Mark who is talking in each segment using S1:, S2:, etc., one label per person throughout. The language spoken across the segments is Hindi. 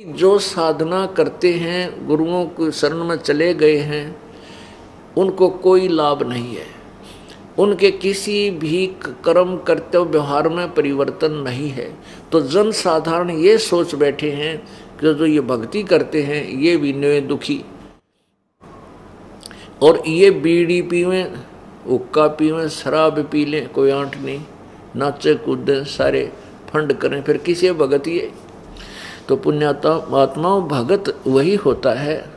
S1: जो साधना करते हैं, गुरुओं के शरण में चले गए हैं, उनको कोई लाभ नहीं है। उनके किसी भी कर्म कर्तव्य व्यवहार में परिवर्तन नहीं है। तो जन साधारण ये सोच बैठे हैं कि जो ये भक्ति करते हैं ये भी नए दुखी, और ये बीड़ी पीवें, हुक्का पीवें, शराब पी लें, कोई आंट नहीं, नाचे कूदें, सारे फंड करें, फिर किसे भगत ये। तो पुण्यात्मा भगत वही होता है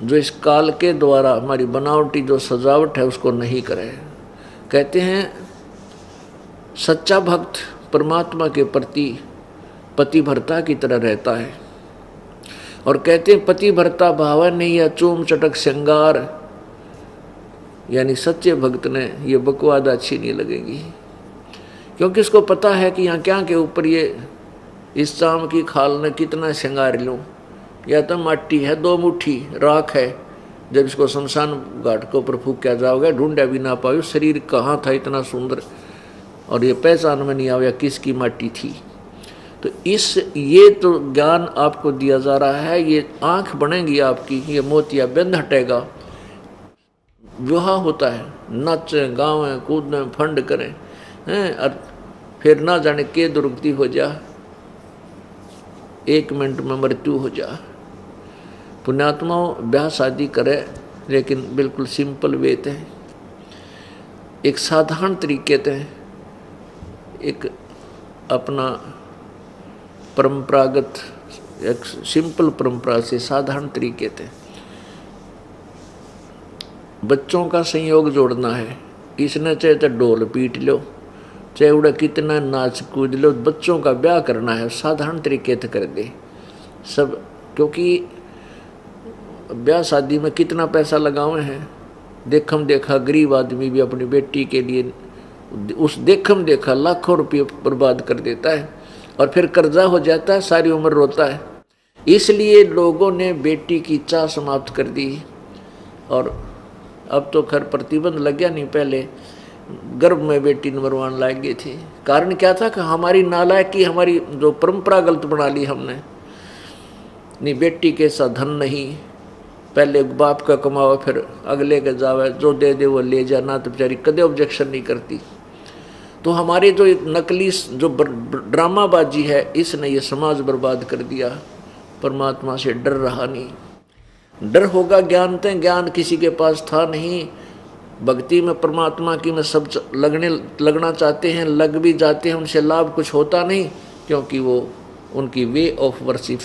S1: जो इस काल के द्वारा हमारी बनावटी जो सजावट है उसको नहीं करे। कहते हैं सच्चा भक्त परमात्मा के प्रति पतिव्रता की तरह रहता है, और कहते हैं पतिव्रता भाव नहीं या चूम चटक श्रृंगार, यानी सच्चे भक्त ने ये बकवाद अच्छी नहीं लगेगी, क्योंकि इसको पता है कि यहाँ क्या के ऊपर ये इस चाम की खाल ने कितना श्रृंगार लूँ, या तो माटी है, 2 मुट्ठी राख है, जब इसको शमशान घाट के ऊपर फूंका जाओगे ढूंढा भी ना पाओ शरीर कहाँ था इतना सुंदर, और ये पहचान में नहीं आया किसकी माटी थी। तो ये तो ज्ञान आपको दिया जा रहा है, ये आंख बनेगी आपकी, ये मोतिया बंद हटेगा, विवाह होता है, नाचें गावें कूदें फंड करें हैं, और फिर ना जाने के दुर्गति हो जा, 1 मिनट में मृत्यु हो जा। पुण्यात्माओं ब्याह शादी करे, लेकिन बिल्कुल सिंपल वे थे, एक साधारण तरीके थे, एक अपना परंपरागत एक सिंपल परंपरा से साधारण तरीके थे। बच्चों का संयोग जोड़ना है, इसने चाहे तो ढोल पीट लो, चाहे उड़ा कितना नाच कूद लो, बच्चों का ब्याह करना है साधारण तरीके से कर दे सब। क्योंकि ब्याह शादी में कितना पैसा लगाए हैं, देखम देखा गरीब आदमी भी अपनी बेटी के लिए उस देखम देखा लाखों रुपये बर्बाद कर देता है, और फिर कर्जा हो जाता है, सारी उम्र रोता है। इसलिए लोगों ने बेटी की चाह समाप्त कर दी, और अब तो खैर प्रतिबंध लग गया, नहीं पहले गर्भ में बेटी मरवाने लाग गए थे। कारण क्या था कि हमारी नालायकी, हमारी जो परंपरा गलत बना ली हमने। नहीं, बेटी के साथ धन नहीं, पहले बाप का कमावा फिर अगले के जावे, जो दे दे वो ले जाना, तो बेचारी कदे ऑब्जेक्शन नहीं करती। तो हमारे जो नकली जो ड्रामाबाजी है, इसने ये समाज बर्बाद कर दिया। परमात्मा से डर रहा नहीं, डर होगा ज्ञान ते, ज्ञान किसी के पास था नहीं। भक्ति में परमात्मा की में सब लगना चाहते हैं, लग भी जाते हैं, उनसे लाभ कुछ होता नहीं, क्योंकि वो उनकी way of worship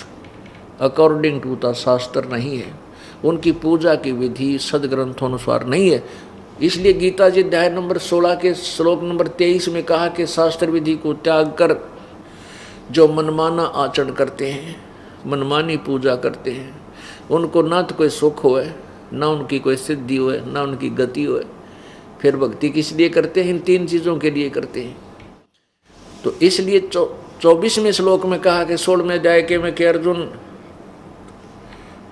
S1: according to the shastra नहीं है, उनकी पूजा की विधि सदग्रंथों अनुसार नहीं है। इसलिए गीता जी अध्याय नंबर 16 के श्लोक नंबर 23 में कहा कि शास्त्र विधि को त्याग कर जो मनमाना आचरण करते हैं, मनमानी पूजा करते हैं, उनको ना तो कोई सुख होए, ना उनकी कोई सिद्धि होए, ना उनकी गति होए। फिर भक्ति किस लिए करते हैं? इन 3 चीज़ों के लिए करते हैं। तो इसलिए 24वें श्लोक में कहा कि 16वें अध्याय के में कि अर्जुन,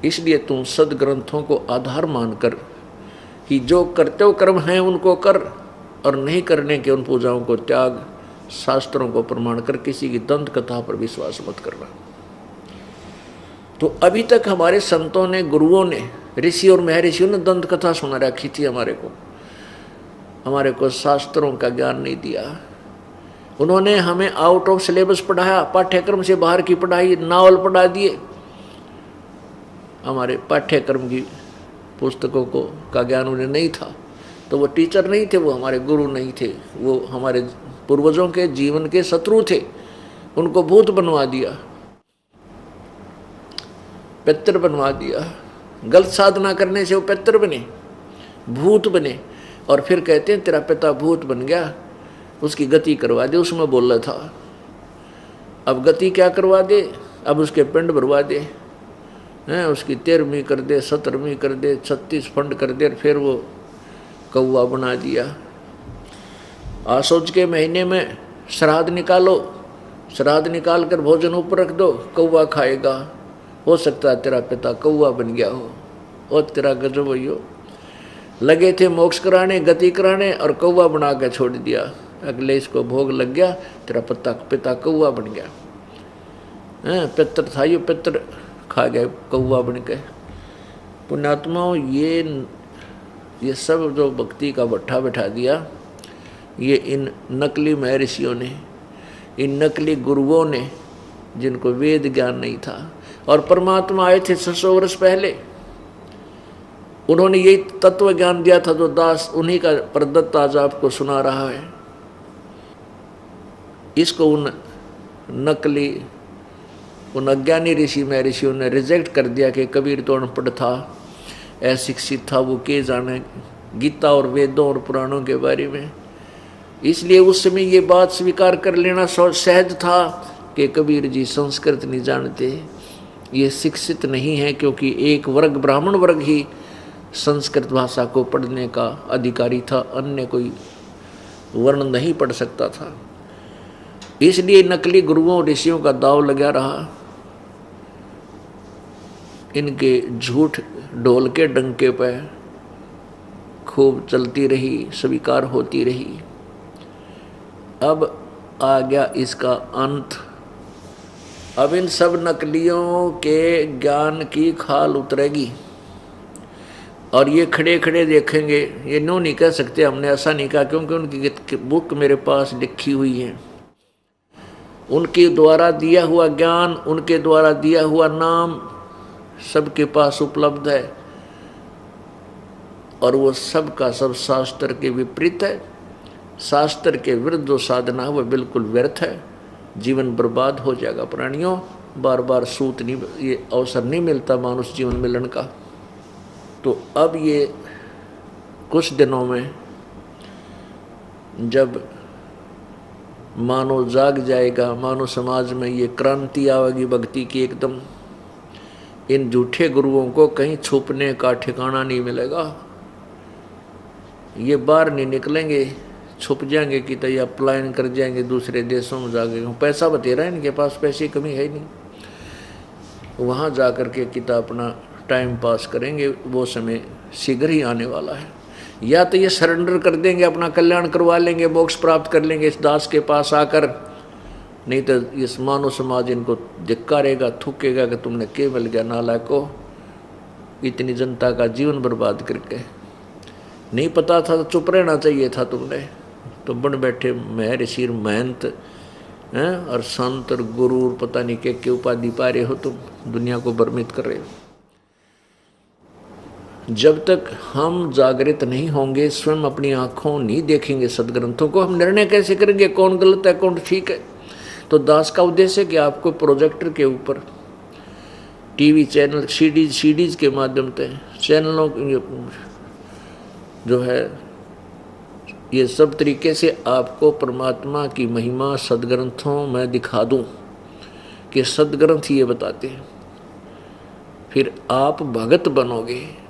S1: इसलिए तुम सदग्रंथों को आधार मानकर कि जो कर्तव्य कर्म हैं उनको कर, और नहीं करने के उन पूजाओं को त्याग। शास्त्रों को प्रमाण कर किसी की दंत कथा पर विश्वास मत करना। तो अभी तक हमारे संतों ने, गुरुओं ने, ऋषि और महर्षियों ने दंत कथा सुना रखी थी हमारे को शास्त्रों का ज्ञान नहीं दिया। उन्होंने हमें आउट ऑफ सिलेबस पढ़ाया, पाठ्यक्रम से बाहर की पढ़ाई, नावल पढ़ा दिए। हमारे पाठ्यक्रम की पुस्तकों को का ज्ञान उन्हें नहीं था, तो वो टीचर नहीं थे, वो हमारे गुरु नहीं थे, वो हमारे पूर्वजों के जीवन के शत्रु थे। उनको भूत बनवा दिया, पितर बनवा दिया। गलत साधना करने से वो पितर बने, भूत बने, और फिर कहते हैं तेरा पिता भूत बन गया, उसकी गति करवा दे। उसमें बोला था, अब गति क्या करवा दे? अब उसके पिंड भरवा दे हैं, उसकी 13वीं कर दे, 17वीं कर दे, 36 फंड कर दे, और फिर वो कौवा बना दिया। आसोज के महीने में श्राद्ध निकालो, श्राद्ध निकाल कर भोजन ऊपर रख दो, कौवा खाएगा। हो सकता है तेरा पिता कौवा बन गया हो, और तेरा गजब हो। लगे थे मोक्ष कराने, गति कराने, और कौवा बना के छोड़ दिया। अगले इसको भोग लग गया, तेरा पिता कौवा बन गया। पितर था, ये पितर खा गए कौवा बन के। पुण्यात्माओं, ये सब जो भक्ति का भट्ठा बैठा दिया, ये इन नकली महर्षियों ने, इन नकली गुरुओं ने, जिनको वेद ज्ञान नहीं था। और परमात्मा आए थे 600 वर्ष पहले, उन्होंने यही तत्व ज्ञान दिया था जो दास उन्हीं का प्रदत्त आज आपको सुना रहा है। इसको उन नकली, उन अज्ञानी ऋषि महर्षियों ने रिजेक्ट कर दिया कि कबीर तो अनपढ़ था, अशिक्षित था, वो के जाने गीता और वेदों और पुराणों के बारे में। इसलिए उस समय ये बात स्वीकार कर लेना सहज था कि कबीर जी संस्कृत नहीं जानते, ये शिक्षित नहीं है, क्योंकि एक वर्ग, ब्राह्मण वर्ग ही संस्कृत भाषा को पढ़ने का अधिकारी था, अन्य कोई वर्ण नहीं पढ़ सकता था। इसलिए नकली गुरुओं ऋषियों का दाव लगा रहा, इनके झूठ ढोल के डंके पे खूब चलती रही, स्वीकार होती रही। अब आ गया इसका अंत। अब इन सब नकलियों के ज्ञान की खाल उतरेगी और ये खड़े खड़े देखेंगे। ये नो नहीं कह सकते, हमने ऐसा नहीं कहा, क्योंकि उनकी बुक मेरे पास लिखी हुई है। उनके द्वारा दिया हुआ ज्ञान, उनके द्वारा दिया हुआ नाम सबके पास उपलब्ध है, और वो सब का सब शास्त्र के विपरीत है। शास्त्र के विरुद्ध जो साधना है वह बिल्कुल व्यर्थ है, जीवन बर्बाद हो जाएगा। प्राणियों, बार बार सूत नहीं, ये अवसर नहीं मिलता मानुष जीवन मिलन का। तो अब ये कुछ दिनों में जब मानव जाग जाएगा, मानव समाज में ये क्रांति आवेगी भक्ति की एकदम, इन झूठे गुरुओं को कहीं छुपने का ठिकाना नहीं मिलेगा। ये बाहर नहीं निकलेंगे, छुप जाएंगे कि तो या पलायन कर जाएंगे दूसरे देशों में जाके। पैसा बतेरा है इनके पास, पैसे की कमी है ही नहीं, वहाँ जा कर के किता अपना टाइम पास करेंगे। वो समय शीघ्र ही आने वाला है। या तो ये सरेंडर कर देंगे, अपना कल्याण करवा लेंगे, मोक्ष प्राप्त कर लेंगे इस दास के पास आकर, नहीं तो इस मानव समाज इनको धिक्कारेगा, थूकेगा कि तुमने क्या मिल गया नालायको, इतनी जनता का जीवन बर्बाद करके। नहीं पता था तो चुप रहना चाहिए था तुमने, तो बन बैठे महर्षि महंत हैं और संत और गुरु, पता नहीं क्या उपाधि पा रहे हो, तुम दुनिया को भ्रमित कर रहे हो। जब तक हम जागृत नहीं होंगे, स्वयं अपनी आंखों नहीं देखेंगे सदग्रंथों को, हम निर्णय कैसे करेंगे कौन गलत है कौन ठीक है। तो दास का उद्देश्य है कि आपको प्रोजेक्टर के ऊपर, टीवी चैनल, सीडीज के माध्यम से, चैनलों जो है, ये सब तरीके से आपको परमात्मा की महिमा सदग्रंथों में दिखा दूं कि सदग्रंथ ये बताते हैं। फिर आप भगत बनोगे।